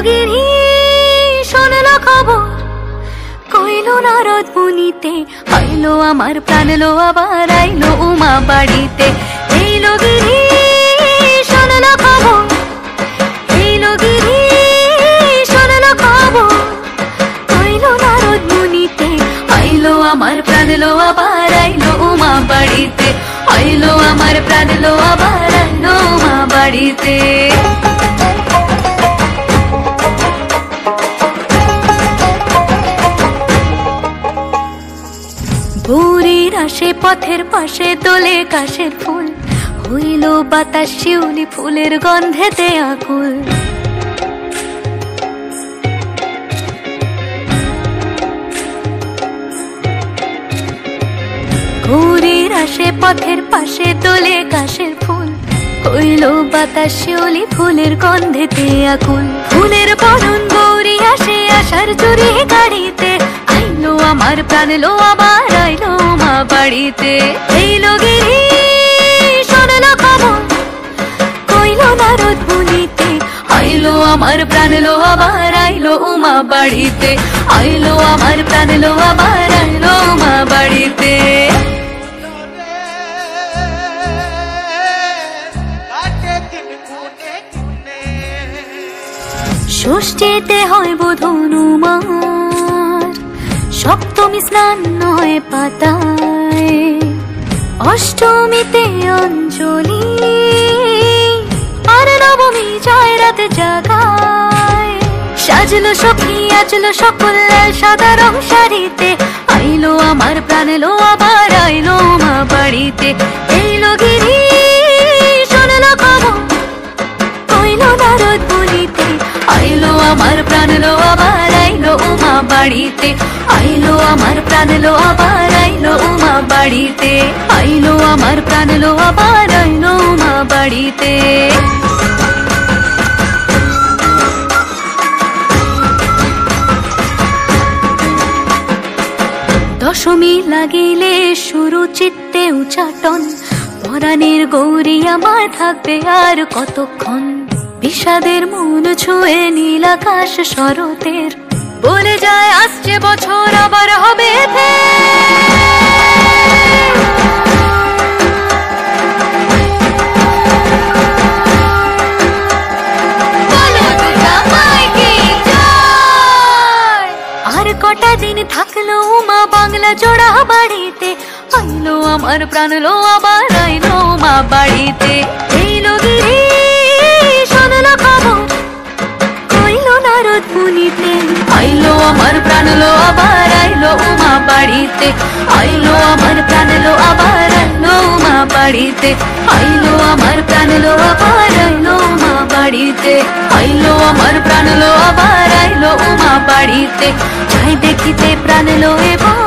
গিরি শোনলো খবর, কইলো নারদ মুনিতে, আইলো আমার প্রাণ লো আবার আইলো উমা বাড়িতে। এইলো গিরি শোনলো খবর, এইলো গিরি শোনলো খবর, কইলো নারদ মুনিতে, আইলো আমার প্রাণ লো আবার আইলো উমা বাড়িতে, আইলো আমার প্রাণ লো আবার আইলো উমা বাড়িতে। ভোরের আসে পথের পাশে দোলে কাশের ফুল, হইল বাতাস শিউলি ফুলের গন্ধেতে আকুল। ভোরের আসে পথের পাশে দোলে কাশের ফুল, হইল বাতাস শিউলি ফুলের গন্ধেতে আকুল। ফুলের বরণ গৌরী আসে আশার চুরি গাড়িতে, আইলো আমার প্রাণ লো আবার আইলো মা বাড়িতে। এইলো গিরি শোনলো খবর, কইলো নারদ মুনিতে, আইলো আমার প্রাণ লো আবার আইলো উমা বাড়িতে, আইলো আমার প্রাণ লো আবার আইলো উমা বাড়িতে। ষষ্ঠীতে হয় বোধন উমার, সপ্তমী স্নান হয় পাতায়, অষ্টমীতে অঞ্জলি, আর নবমী যায় রাত জাগায়। সাজলো সখী আজলো সকল লাল সাদা রং শাড়িতে, আইলো আমার প্রাণ লো আবার আইলো মা বাড়িতে। এইলো গিরি শোনলো খবর, কইলো নারদ মুনিতে, আইলো আমার প্রাণ লো আবার আইলো উমা বাড়িতে, আইলো আমার প্রাণ লো আবার আইলো উমা বাড়িতে, আইলো আমার প্রাণ লো আবার আইলো উমা বাড়িতে। দশমী লাগিলে শুরু চিত্তে উচাটন, পরাণের গৌরী আমার থাকবে আর কতক্ষণ। বিষাদের মন ছুঁয়ে নীল আকাশ শরতের, বলে যায় আসছে বছর আবার হবে আর কটা দিন থাকলো মা বাংলা জোড়া বাড়িতে, আইলো আমার প্রাণ লো আবার আইলো মা বাড়িতে। এইলো গিরি শোনলো খবর, কইলো নারদ মুনিতে, আইলো আমার প্রাণ লো আবার আইলো উমা বাড়িতে, আইলো আমার প্রাণ লো আবার আইলো উমা বাড়িতে, আইলো আমার প্রাণ লো আবার আইলো উমা বাড়িতে, আইলো আমার প্রাণ লো আবার আইলো উমা বাড়িতে। যাই দেখিতে প্রাণ লো এবার